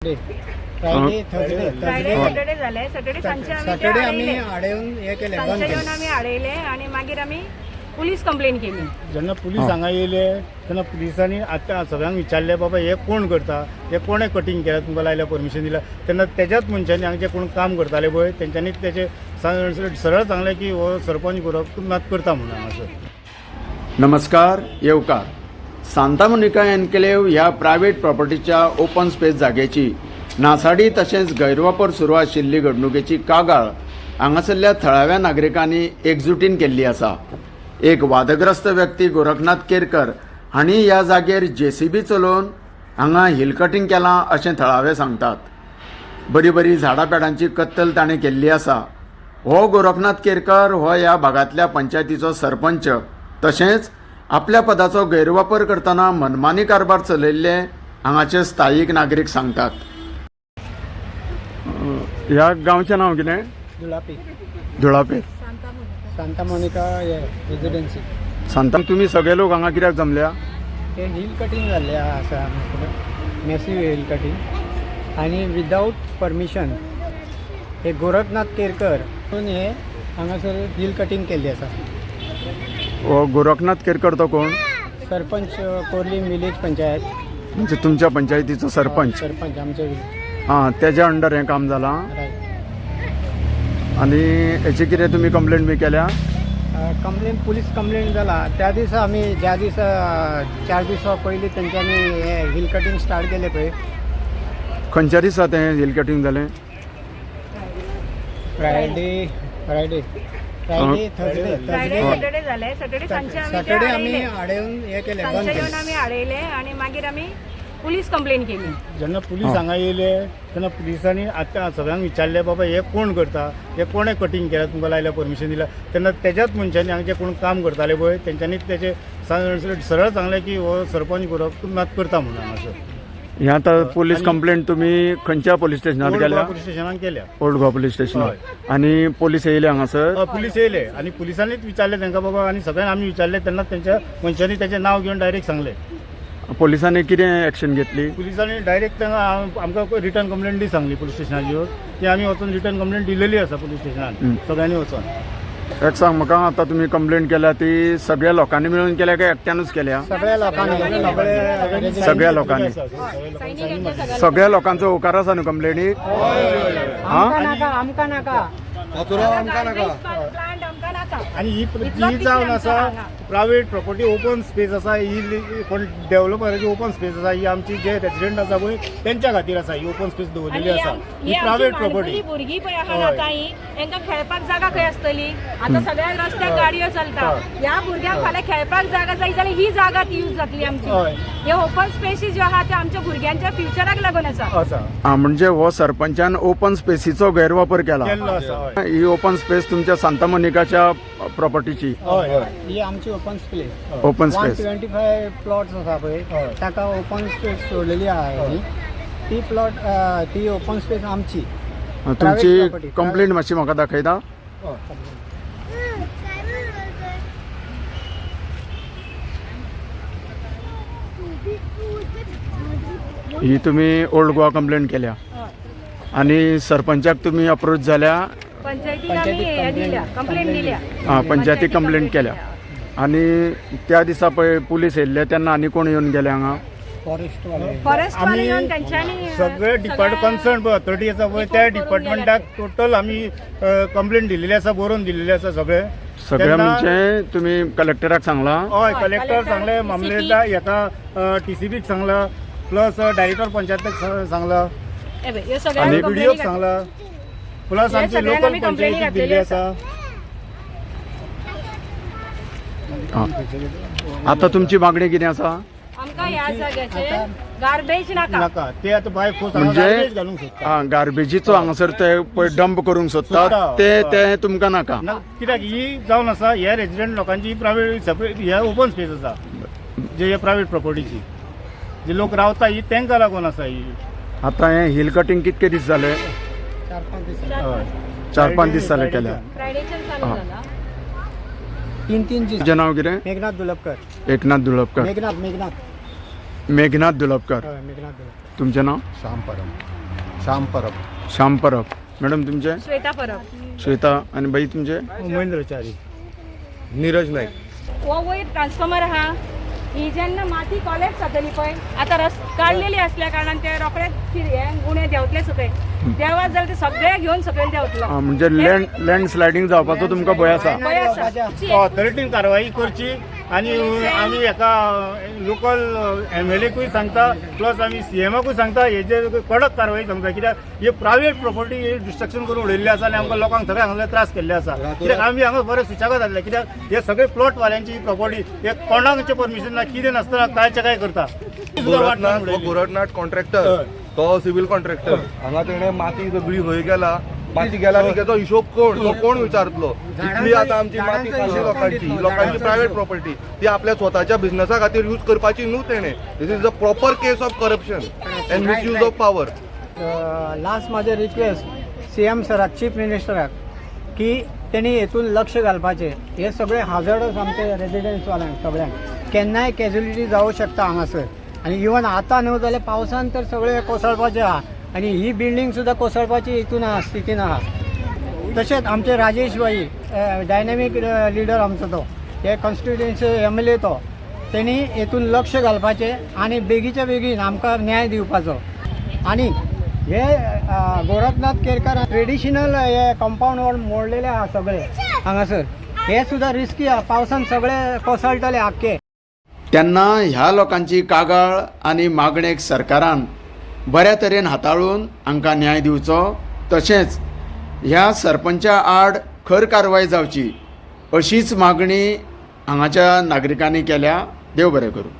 Friday Saturday झाले. Saturday आम्ही आडेऊन हे केले, बंद केले. आम्ही आडयले आणि मागीर आम्ही पुलीस कंप्लेंट केली. जेन्ना पुलीस हांगा येयले तेन्ना पुलिसांनी आतां सगळ्यांक विचारले, बाबा हे कोण करता, हे कोणे कटींग केला, तुमकां लायल्या परमिशन दिला. तेन्ना तेज्याच मनशांनी हांगा जे कोण काम करताले पळय तेंच्यांनी तेचे सरळ सांगलें की हो सरपंच करता म्हणून हांगासर. नमस्कार, येवकार. सांता मोनिका एन्क्लेव ह्या प्रायव्हेट प्रॉपर्टीच्या ओपन स्पेस जागेची नासाडी तशेंच गैरवापर सुरू आशिल्ली घडणुकेची कागाळ हांगासरल्या थळाव्या नागरिकांनी एकजुटीन केल्ली आसा. एक वादग्रस्त व्यक्ती गोरखनाथ केरकर हांणी ह्या जागेर JCB चलोवन हांगा हिल कटींग केलां अशें थळावे सांगतात. बरी बरी झाडां पेडांची कत्तल ताणें केल्ली आसा. हो गोरखनाथ केरकर हो ह्या भागांतल्या पंचायतीचो सरपंच तशेंच आपल्या पदाचो गैरवापर करतना मनमानी कारभार चलयल्ले हांगाचे स्थायीक नागरीक सांगतात. ह्या गांवचें नांव कितें? धुळापे. Santa Monica residency. सांता तुमी सगळे लोक हांगा कित्याक जमल्या? हे हिल कटींग जाल्लें आसा, मॅसिव हिल कटींग आनी विदाउट परमिशन हे गोरखनाथ केरकर म्हणून हे हांगासर हिल कटींग केल्ली आसा. हो गोरखनाथ केरकर तो कोण? Sarpanch Corley village panchayat. म्हणजे तुमच्या पंचायतीचो सरपंच? सरपंच आमचे. हां, तेज्या अंडर हें काम जालां. आनी हेची कितें तुमी कंप्लेंट बी केल्या? कंप्लेंट पुलीस कंप्लेंट जाला त्या दिसा आमी ज्या दिसा 4 दीस पयलीं तेंच्यांनी हे हिल कटींग स्टार्ट केलें पळय. खंयच्या दिसा तें हिल कटींग जालें? फ्रायडे सॅटर्डे झाले. सॅटर्डे आम्ही आडेऊन हे केले, बंद केले. आम्ही आडयले आणि मागीर आम्ही पुलीस कंप्लेंट केली. जेन्ना पुलीस हांगा येयले तेन्ना पुलिसांनी आतां सगळ्यांक विचारले, बाबा हे कोण करता, हे कोणे कटींग केला, तुमकां लायल्या परमिशन दिला. तेन्ना तेज्याच मनशांनी हांगा जे कोण काम करताले पळय तेंच्यांनी तेचे सरळ सांगलें की हो सरपंच करता म्हणून हांगासर. हें आतां पुलीस कंप्लेंट तुमी खंयच्या पुलीस स्टेशनार केल्या? पुलीस स्टेशनान केल्या. ओल्ड गोवा पुलीस स्टेशनार. आनी पुलीस येयले हांगासर? पुलीस येयले आनी पुलिसांनीच विचारले तांकां, बाबा, आनी सगळ्यांक आमी विचारले तेन्ना तेंच्या मनशांनी तेचें नांव घेवन डायरेक्ट सांगलें. पुलिसांनी कितें एक्शन घेतली? पुलिसांनी डायरेक्ट आमकां रिटर्न कंप्लेंट दी सांगली पुलीस स्टेशनाचेर. ती आमी वचून रिटर्न कंप्लेंट दिलेली आसा पुलीस स्टेशनान सगळ्यांनी वचून. एक सांग म्हाका, आतां तुमी कंप्लेंट केल्या ती सगळ्या लोकांनी मेळून केल्या काय एकट्यानूच केल्या? सगळ्या लोकांनी. सगळ्या लोकांनी. सगळ्या लोकांचो होकार आसा न्हू कंप्लेनीक? आमकां नाका. आणि ही जावन आसा प्रायव्हेट प्रॉपर्टी ओपन स्पेस आसा. ही कोण डेव्हलपराची ओपन स्पेस आसा. ही आमची जे रेसिडेंट आसा पळय तेंच्या खातीर आसा ही ओपन स्पेस दवरलेली आसा. ही प्रायव्हेट प्रॉपर्टी. भुरगीं पळय आहा ना कांय, तांकां खेळपाक जागा खंय आसतली? आता सगळ्या रस्त्याक गाडयो चलता. ह्या भुरग्यांक फाल्यां खेळपाक जागा जाय जाल्यार ही जागा यूज जातली आमची. हे ओपन स्पेसीस ज्यो आहा ते आमच्या भुरग्यांच्या फ्युचराक लागून आसा. म्हणजे हो सरपंचान ओपन स्पेसीचो गैरवापर केला. ही ओपन स्पेस तुमच्या सांता मोनिकाच्या प्रॉपर्टीची? ही आमची open space. Open space 125 plots आसा पळय ताका ओपन स्पेस सोडलेली आहा. ती प्लॉट ती ओपन स्पेस आमची. तुमची कंप्लेंट मातशी म्हाका दाखयता? ही तुम्ही ओल्ड गोवा कंप्लेंट केल्या आणि सरपंचाक तुम्ही अप्रोच झाल्या? पंचायती कंप्लेंट केल्या. आणि त्या दिसा पळय पुलीस येयल्ले तेन्ना आनी कोण येवन गेले हांगा? सगळे डिपार्टमेंट कन्सर्न अथॉरिटी आसा पळय त्या डिपार्टमेंटाक टोटल आमी कंप्लेंट दिलेली आसा, बरोवन दिलेली आसा. सगळे म्हणजे तुम्ही कलेक्टराक सांगला? हय, कलेक्टर सांगले, मामलेदार हेका TCBक सांगला, प्लस डायरेक्टर पंचायतीक सांगला आणि व्हिडिओक सांगला, प्लस आमची लोकल पंचायतीक दिल्ली आसा. आता तुमची मागणी कितें आसा? गार्बेज नाका ते आता भायर म्हणजे गार्बेजीचो हांगासर ते डंप करूंक सोदतात ते तुमकां नाका? कित्याक ही जावन आसा ह्या रेजिडेंट लोकांची प्रायव्हेट सेपरेट ह्या ओपन स्पेस आसा जे प्रायव्हेट प्रॉपर्टीची जे लोक रावता ही तांकां लागून आसा. ही आता हे हिल कटींग कितके दीस जाले? 4-5 दीस जाले केल्या. 3 दीस. तुझे नाव कितें? मेघनाथ दुलपकर. एकनाथ दुलपकर. मेघनाथ मेघनाथ दुलपकर. मेघनाथ. तुमचें नाव? श्याम परम. श्याम परब. श्याम परब. मॅडम तुमचे? श्वेता परब. श्वेता. आणि बाई तुमचे? महेंद्रचारी. नीरज नाईक. हो वयर ट्रान्सफॉर्मर आहा ही जेन्ना माती कॉलेक्ट जातली पळय आतां काडलेली असल्या कारणान ते रोखडेच गुणे देंवतले सकयल देवात जाल्यार ते सगळे घेवन सकयल देंवतलो. म्हणजे लँड स्लायडिंग जावपाचो तुमकां भंय आसा? भंय आसा. ऑथॉरिटीन कारवाई करची आणि आमी एका लोकल MLAकूय सांगता प्लस आमी CMाकूय सांगता हेजे कडक कारवाई सांगता कित्याक हे प्रायवेट प्रॉपर्टी डिस्ट्रक्शन करून उडयल्ली आसा आनी आमकां लोकांक सगळ्यांक हांगा त्रास केल्ले आसा. कित्याक आमी हांगा बरें सुशेगाद जाल्ले कित्याक हे सगळे प्लॉटवाल्यांची प्रॉपर्टी हे कोणाचे परमिशन ना कितें नासतना कांयचे काय करता. गोरखनाथ कॉन्ट्रॅक्टर तो सिव्हिल कॉन्ट्रॅक्टर हांगा तेणे माती सगळी खंय गेला माती गेला नी तेचो हिशोब कोण विचारतलो. इतली आतां आमची माती खाली लोकांची प्रायव्हेट प्रॉपर्टी ती आपल्या स्वताच्या बिझनेसा खातीर यूज करपाची न्हू तेणे. This is a proper case of corruption and misuse of power. Last माझे रिक्वेस्ट CM सराक चीफ मिनिस्टराक की त्यांनी हेतून लक्ष घालपाचें. हे सगळे हाजर्डस आमचे रेजिडेंट्सवाल्यांक सगळ्यांक केन्नाय कॅज्युलिटी जावं शकता हांगासर. आणि इवन आतां न्हू जाल्यार पावसान तर सगळे कोसळपाचे आहा आणि ही बिल्डींग सुद्दां कोसळपाची हितून आहा स्थितीन आहा. तशेंच आमचे राजेश भाई डायनॅमीक लिडर आमचो तो हे कॉन्स्टिट्युएन्सी MLA तो त्यांनी हेतून लक्ष घालपाचें आणि बेगीच्या बेगीन आमकां न्याय दिवपाचो. आणि हे गोरखनाथ केरकर ट्रेडिशनल हे कंपाऊंड वॉल मोडलेले आहा सगळे हांगासर. हे सुद्दां रिस्की आहा पावसान सगळे कोसळटले आख्खे. तेन्ना ह्या लोकांची कागाळ आनी मागणेक सरकारान बऱ्या तरेन हाताळून हांकां न्याय दिवचो. तशेंच ह्या सरपंचा आड खर कारवाय जावची अशीच मागणी हांगाच्या नागरिकांनी केल्या. देव बरें करूं.